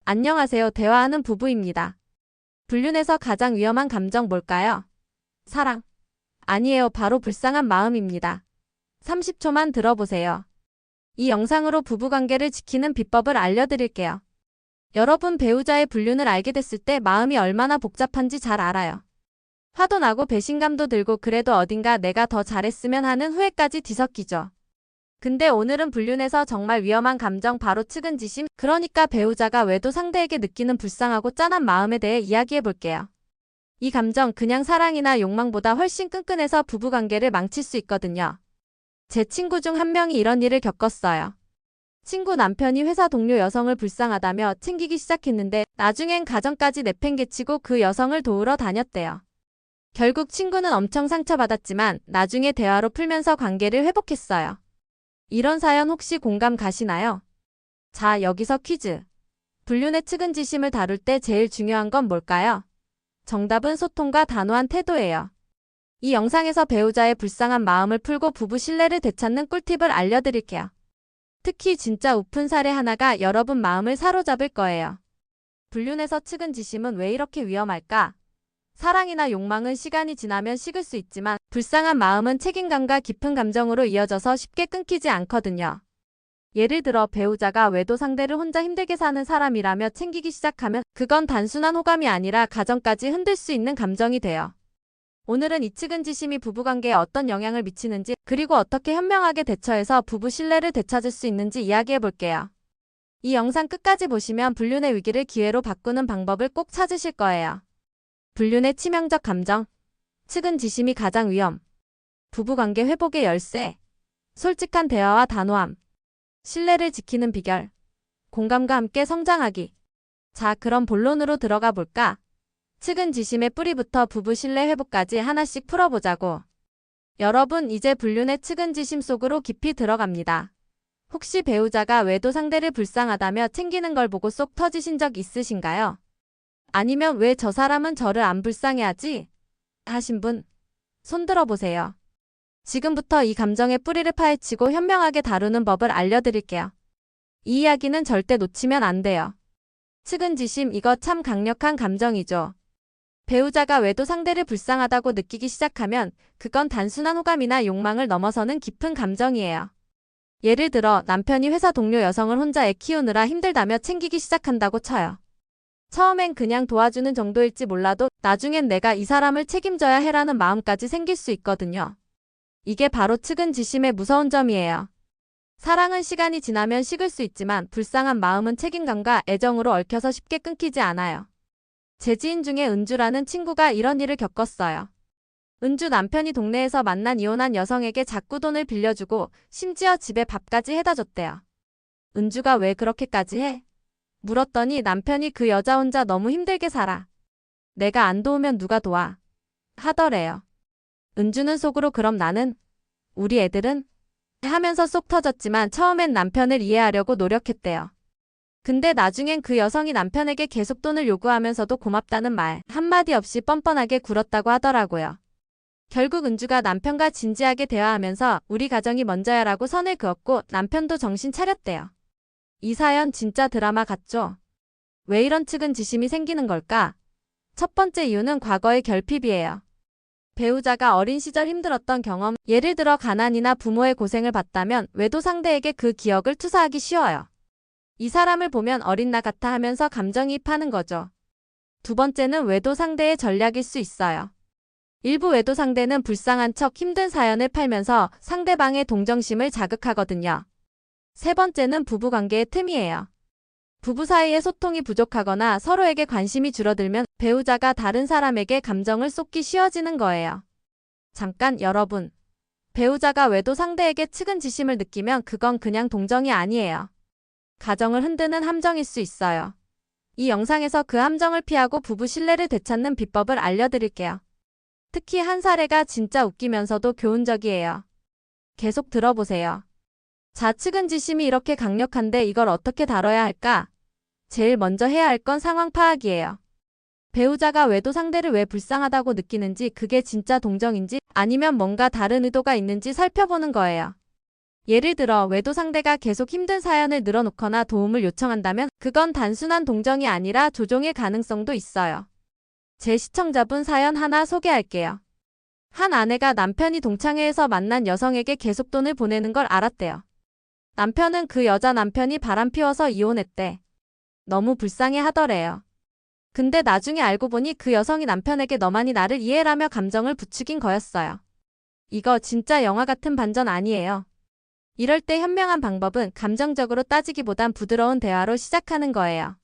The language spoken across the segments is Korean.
안녕하세요. 대화하는 부부입니다. 불륜에서 가장 위험한 감정 뭘까요? 사랑. 아니에요. 바로 불쌍한 마음입니다. 30초만 들어보세요. 이 영상으로 부부관계를 지키는 비법을 알려드릴게요. 여러분 배우자의 불륜을 알게 됐을 때 마음이 얼마나 복잡한지 잘 알아요. 화도 나고 배신감도 들고 그래도 어딘가 내가 더 잘했으면 하는 후회까지 뒤섞이죠. 근데 오늘은 불륜에서 정말 위험한 감정 바로 측은지심, 그러니까 배우자가 외도 상대에게 느끼는 불쌍하고 짠한 마음에 대해 이야기해 볼게요. 이 감정 그냥 사랑이나 욕망보다 훨씬 끈끈해서 부부관계를 망칠 수 있거든요. 제 친구 중 한 명이 이런 일을 겪었어요. 친구 남편이 회사 동료 여성을 불쌍하다며 챙기기 시작했는데 나중엔 가정까지 내팽개치고 그 여성을 도우러 다녔대요. 결국 친구는 엄청 상처받았지만 나중에 대화로 풀면서 관계를 회복했어요. 이런 사연 혹시 공감 가시나요? 자, 여기서 퀴즈. 불륜의 측은지심을 다룰 때 제일 중요한 건 뭘까요? 정답은 소통과 단호한 태도예요. 이 영상에서 배우자의 불쌍한 마음을 풀고 부부 신뢰를 되찾는 꿀팁을 알려드릴게요. 특히 진짜 우픈 사례 하나가 여러분 마음을 사로잡을 거예요. 불륜에서 측은지심은 왜 이렇게 위험할까? 사랑이나 욕망은 시간이 지나면 식을 수 있지만 불쌍한 마음은 책임감과 깊은 감정으로 이어져서 쉽게 끊기지 않거든요. 예를 들어 배우자가 외도 상대를 혼자 힘들게 사는 사람이라며 챙기기 시작하면 그건 단순한 호감이 아니라 가정까지 흔들 수 있는 감정이 돼요. 오늘은 이 측은지심이 부부관계에 어떤 영향을 미치는지 그리고 어떻게 현명하게 대처해서 부부 신뢰를 되찾을 수 있는지 이야기해 볼게요. 이 영상 끝까지 보시면 불륜의 위기를 기회로 바꾸는 방법을 꼭 찾으실 거예요. 불륜의 치명적 감정, 측은지심이 가장 위험, 부부관계 회복의 열쇠, 솔직한 대화와 단호함, 신뢰를 지키는 비결, 공감과 함께 성장하기. 자, 그럼 본론으로 들어가 볼까? 측은지심의 뿌리부터 부부 신뢰 회복까지 하나씩 풀어보자고. 여러분, 이제 불륜의 측은지심 속으로 깊이 들어갑니다. 혹시 배우자가 외도 상대를 불쌍하다며 챙기는 걸 보고 쏙 터지신 적 있으신가요? 아니면 왜 저 사람은 저를 안 불쌍해하지? 하신 분, 손 들어보세요. 지금부터 이 감정의 뿌리를 파헤치고 현명하게 다루는 법을 알려드릴게요. 이 이야기는 절대 놓치면 안 돼요. 측은지심, 이거 참 강력한 감정이죠. 배우자가 외도 상대를 불쌍하다고 느끼기 시작하면 그건 단순한 호감이나 욕망을 넘어서는 깊은 감정이에요. 예를 들어 남편이 회사 동료 여성을 혼자 애 키우느라 힘들다며 챙기기 시작한다고 쳐요. 처음엔 그냥 도와주는 정도일지 몰라도 나중엔 내가 이 사람을 책임져야 해라는 마음까지 생길 수 있거든요. 이게 바로 측은지심의 무서운 점이에요. 사랑은 시간이 지나면 식을 수 있지만 불쌍한 마음은 책임감과 애정으로 얽혀서 쉽게 끊기지 않아요. 제 지인 중에 은주라는 친구가 이런 일을 겪었어요. 은주 남편이 동네에서 만난 이혼한 여성에게 자꾸 돈을 빌려주고 심지어 집에 밥까지 해다 줬대요. 은주가 왜 그렇게까지 해? 물었더니 남편이 그 여자 혼자 너무 힘들게 살아. 내가 안 도우면 누가 도와? 하더래요. 은주는 속으로 그럼 나는? 우리 애들은? 하면서 쏙 터졌지만 처음엔 남편을 이해하려고 노력했대요. 근데 나중엔 그 여성이 남편에게 계속 돈을 요구하면서도 고맙다는 말 한마디 없이 뻔뻔하게 굴었다고 하더라고요. 결국 은주가 남편과 진지하게 대화하면서 우리 가정이 먼저야라고 선을 그었고 남편도 정신 차렸대요. 이 사연 진짜 드라마 같죠? 왜 이런 측은지심이 생기는 걸까? 첫 번째 이유는 과거의 결핍이에요. 배우자가 어린 시절 힘들었던 경험, 예를 들어 가난이나 부모의 고생을 봤다면 외도 상대에게 그 기억을 투사하기 쉬워요. 이 사람을 보면 어린 나 같아 하면서 감정이입하는 거죠. 두 번째는 외도 상대의 전략일 수 있어요. 일부 외도 상대는 불쌍한 척 힘든 사연을 팔면서 상대방의 동정심을 자극하거든요. 세 번째는 부부관계의 틈이에요. 부부 사이에 소통이 부족하거나 서로에게 관심이 줄어들면 배우자가 다른 사람에게 감정을 쏟기 쉬워지는 거예요. 잠깐 여러분. 배우자가 외도 상대에게 측은지심을 느끼면 그건 그냥 동정이 아니에요. 가정을 흔드는 함정일 수 있어요. 이 영상에서 그 함정을 피하고 부부 신뢰를 되찾는 비법을 알려드릴게요. 특히 한 사례가 진짜 웃기면서도 교훈적이에요. 계속 들어보세요. 자, 측은지심이 이렇게 강력한데 이걸 어떻게 다뤄야 할까? 제일 먼저 해야 할 건 상황 파악이에요. 배우자가 외도 상대를 왜 불쌍하다고 느끼는지, 그게 진짜 동정인지 아니면 뭔가 다른 의도가 있는지 살펴보는 거예요. 예를 들어 외도 상대가 계속 힘든 사연을 늘어놓거나 도움을 요청한다면 그건 단순한 동정이 아니라 조종일 가능성도 있어요. 제 시청자분 사연 하나 소개할게요. 한 아내가 남편이 동창회에서 만난 여성에게 계속 돈을 보내는 걸 알았대요. 남편은 그 여자 남편이 바람피워서 이혼했대. 너무 불쌍해 하더래요. 근데 나중에 알고 보니 그 여성이 남편에게 너만이 나를 이해라며 감정을 부추긴 거였어요. 이거 진짜 영화 같은 반전 아니에요. 이럴 때 현명한 방법은 감정적으로 따지기보단 부드러운 대화로 시작하는 거예요.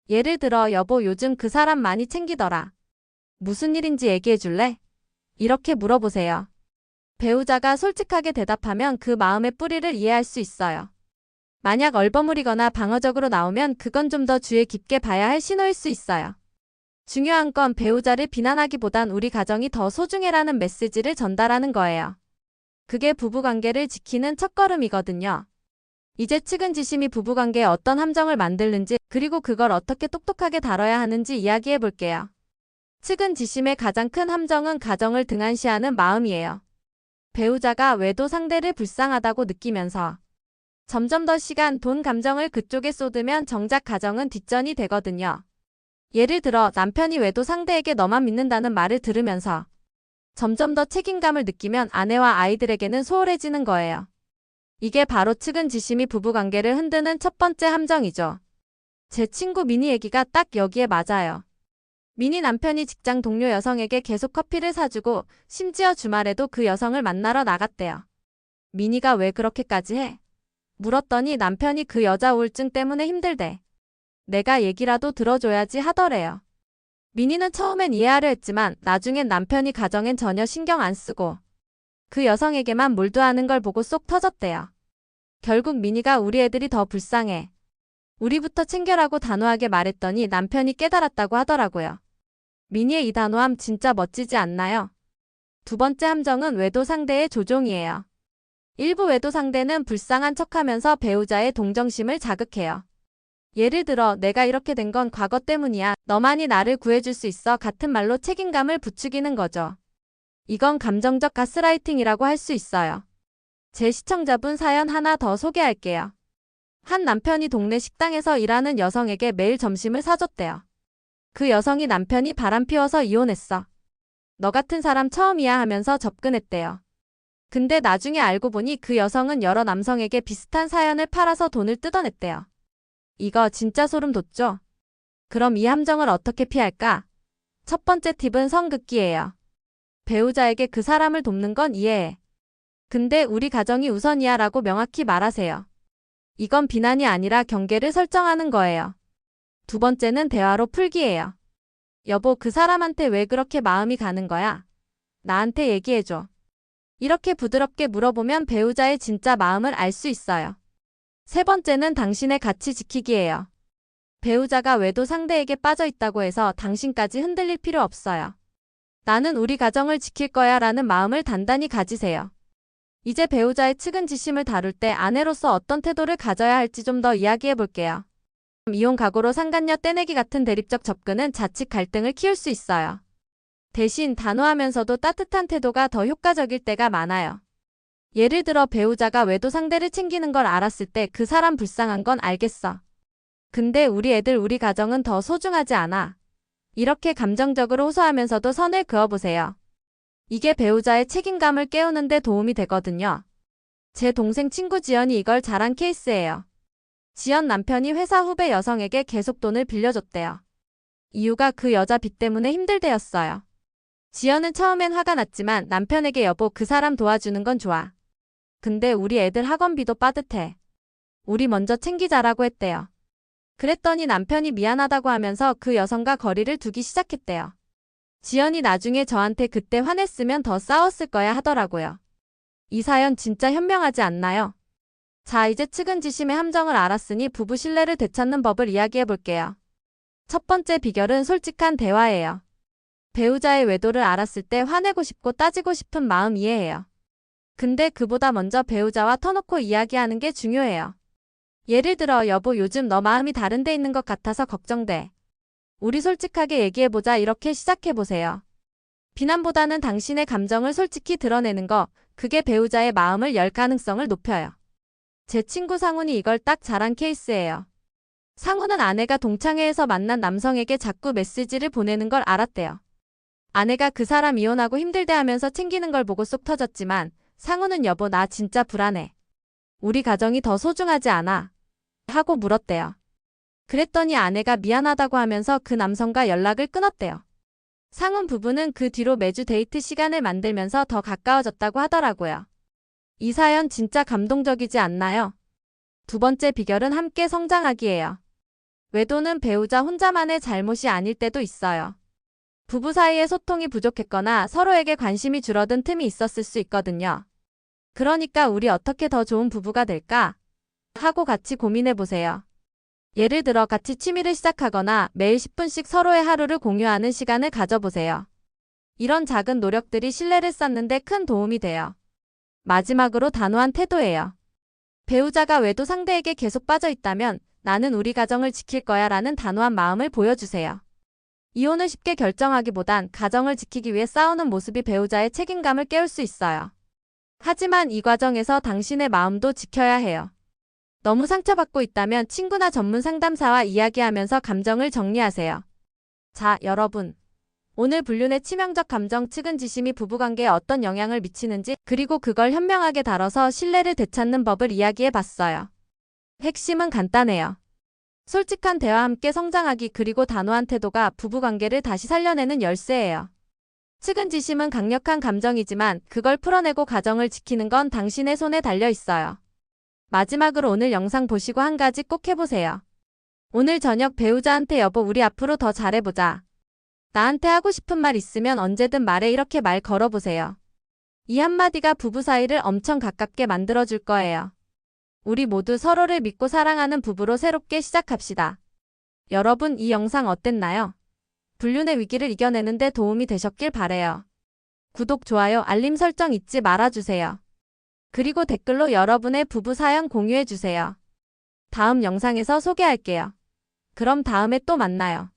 예를 들어 여보 요즘 그 사람 많이 챙기더라. 무슨 일인지 얘기해 줄래? 이렇게 물어보세요. 배우자가 솔직하게 대답하면 그 마음의 뿌리를 이해할 수 있어요. 만약 얼버무리거나 방어적으로 나오면 그건 좀 더 주의 깊게 봐야 할 신호일 수 있어요. 중요한 건 배우자를 비난하기보단 우리 가정이 더 소중해라는 메시지를 전달하는 거예요. 그게 부부관계를 지키는 첫걸음이거든요. 이제 측은지심이 부부관계에 어떤 함정을 만들는지 그리고 그걸 어떻게 똑똑하게 다뤄야 하는지 이야기해 볼게요. 측은지심의 가장 큰 함정은 가정을 등한시하는 마음이에요. 배우자가 외도 상대를 불쌍하다고 느끼면서 점점 더 시간, 돈, 감정을 그쪽에 쏟으면 정작 가정은 뒷전이 되거든요. 예를 들어 남편이 외도 상대에게 너만 믿는다는 말을 들으면서 점점 더 책임감을 느끼면 아내와 아이들에게는 소홀해지는 거예요. 이게 바로 측은지심이 부부관계를 흔드는 첫 번째 함정이죠. 제 친구 미니 얘기가 딱 여기에 맞아요. 미니 남편이 직장 동료 여성에게 계속 커피를 사주고 심지어 주말에도 그 여성을 만나러 나갔대요. 미니가 왜 그렇게까지 해? 물었더니 남편이 그 여자 우울증 때문에 힘들대. 내가 얘기라도 들어줘야지 하더래요. 미니는 처음엔 이해하려 했지만 나중엔 남편이 가정엔 전혀 신경 안 쓰고 그 여성에게만 몰두하는 걸 보고 쏙 터졌대요. 결국 미니가 우리 애들이 더 불쌍해. 우리부터 챙겨라고 단호하게 말했더니 남편이 깨달았다고 하더라고요. 미니의 이 단호함 진짜 멋지지 않나요? 두 번째 함정은 외도 상대의 조종이에요. 일부 외도 상대는 불쌍한 척하면서 배우자의 동정심을 자극해요. 예를 들어 내가 이렇게 된 건 과거 때문이야. 너만이 나를 구해줄 수 있어 같은 말로 책임감을 부추기는 거죠. 이건 감정적 가스라이팅이라고 할 수 있어요. 제 시청자분 사연 하나 더 소개할게요. 한 남편이 동네 식당에서 일하는 여성에게 매일 점심을 사줬대요. 그 여성이 남편이 바람피워서 이혼했어. 너 같은 사람 처음이야 하면서 접근했대요. 근데 나중에 알고 보니 그 여성은 여러 남성에게 비슷한 사연을 팔아서 돈을 뜯어냈대요. 이거 진짜 소름 돋죠? 그럼 이 함정을 어떻게 피할까? 첫 번째 팁은 선긋기예요. 배우자에게 그 사람을 돕는 건 이해해. 근데 우리 가정이 우선이야 라고 명확히 말하세요. 이건 비난이 아니라 경계를 설정하는 거예요. 두 번째는 대화로 풀기예요. 여보, 그 사람한테 왜 그렇게 마음이 가는 거야? 나한테 얘기해줘. 이렇게 부드럽게 물어보면 배우자의 진짜 마음을 알 수 있어요. 세 번째는 당신의 가치 지키기예요. 배우자가 외도 상대에게 빠져 있다고 해서 당신까지 흔들릴 필요 없어요. 나는 우리 가정을 지킬 거야 라는 마음을 단단히 가지세요. 이제 배우자의 측은지심을 다룰 때 아내로서 어떤 태도를 가져야 할지 좀 더 이야기해 볼게요. 이혼 각오로 상간녀 떼내기 같은 대립적 접근은 자칫 갈등을 키울 수 있어요. 대신 단호하면서도 따뜻한 태도가 더 효과적일 때가 많아요. 예를 들어 배우자가 외도 상대를 챙기는 걸 알았을 때 그 사람 불쌍한 건 알겠어. 근데 우리 애들 우리 가정은 더 소중하지 않아. 이렇게 감정적으로 호소하면서도 선을 그어보세요. 이게 배우자의 책임감을 깨우는 데 도움이 되거든요. 제 동생 친구 지연이 이걸 잘한 케이스예요. 지연 남편이 회사 후배 여성에게 계속 돈을 빌려줬대요. 이유가 그 여자 빚 때문에 힘들대였어요. 지연은 처음엔 화가 났지만 남편에게 여보 그 사람 도와주는 건 좋아. 근데 우리 애들 학원비도 빠듯해. 우리 먼저 챙기자라고 했대요. 그랬더니 남편이 미안하다고 하면서 그 여성과 거리를 두기 시작했대요. 지연이 나중에 저한테 그때 화냈으면 더 싸웠을 거야 하더라고요. 이 사연 진짜 현명하지 않나요? 자, 이제 측은지심의 함정을 알았으니 부부 신뢰를 되찾는 법을 이야기해 볼게요. 첫 번째 비결은 솔직한 대화예요. 배우자의 외도를 알았을 때 화내고 싶고 따지고 싶은 마음 이해해요. 근데 그보다 먼저 배우자와 터놓고 이야기하는 게 중요해요. 예를 들어 여보 요즘 너 마음이 다른 데 있는 것 같아서 걱정돼. 우리 솔직하게 얘기해보자 이렇게 시작해보세요. 비난보다는 당신의 감정을 솔직히 드러내는 거, 그게 배우자의 마음을 열 가능성을 높여요. 제 친구 상훈이 이걸 딱 잘한 케이스예요. 상훈은 아내가 동창회에서 만난 남성에게 자꾸 메시지를 보내는 걸 알았대요. 아내가 그 사람 이혼하고 힘들대 하면서 챙기는 걸 보고 쏙 터졌지만 상훈은 여보 나 진짜 불안해. 우리 가정이 더 소중하지 않아? 하고 물었대요. 그랬더니 아내가 미안하다고 하면서 그 남성과 연락을 끊었대요. 상훈 부부는 그 뒤로 매주 데이트 시간을 만들면서 더 가까워졌다고 하더라고요. 이 사연 진짜 감동적이지 않나요? 두 번째 비결은 함께 성장하기예요. 외도는 배우자 혼자만의 잘못이 아닐 때도 있어요. 부부 사이에 소통이 부족했거나 서로에게 관심이 줄어든 틈이 있었을 수 있거든요. 그러니까 우리 어떻게 더 좋은 부부가 될까? 하고 같이 고민해 보세요. 예를 들어 같이 취미를 시작하거나 매일 10분씩 서로의 하루를 공유하는 시간을 가져보세요. 이런 작은 노력들이 신뢰를 쌓는데 큰 도움이 돼요. 마지막으로 단호한 태도예요. 배우자가 외도 상대에게 계속 빠져 있다면 나는 우리 가정을 지킬 거야 라는 단호한 마음을 보여주세요. 이혼을 쉽게 결정하기보단 가정을 지키기 위해 싸우는 모습이 배우자의 책임감을 깨울 수 있어요. 하지만 이 과정에서 당신의 마음도 지켜야 해요. 너무 상처받고 있다면 친구나 전문 상담사와 이야기하면서 감정을 정리하세요. 자, 여러분. 오늘 불륜의 치명적 감정 측은지심이 부부관계에 어떤 영향을 미치는지 그리고 그걸 현명하게 다뤄서 신뢰를 되찾는 법을 이야기해봤어요. 핵심은 간단해요. 솔직한 대화와 함께 성장하기 그리고 단호한 태도가 부부관계를 다시 살려내는 열쇠예요. 측은지심은 강력한 감정이지만 그걸 풀어내고 가정을 지키는 건 당신의 손에 달려 있어요. 마지막으로 오늘 영상 보시고 한 가지 꼭 해보세요. 오늘 저녁 배우자한테 여보 우리 앞으로 더 잘해보자. 나한테 하고 싶은 말 있으면 언제든 말해 이렇게 말 걸어보세요. 이 한마디가 부부 사이를 엄청 가깝게 만들어줄 거예요. 우리 모두 서로를 믿고 사랑하는 부부로 새롭게 시작합시다. 여러분 이 영상 어땠나요? 불륜의 위기를 이겨내는 데 도움이 되셨길 바래요. 구독, 좋아요, 알림 설정 잊지 말아주세요. 그리고 댓글로 여러분의 부부 사연 공유해주세요. 다음 영상에서 소개할게요. 그럼 다음에 또 만나요.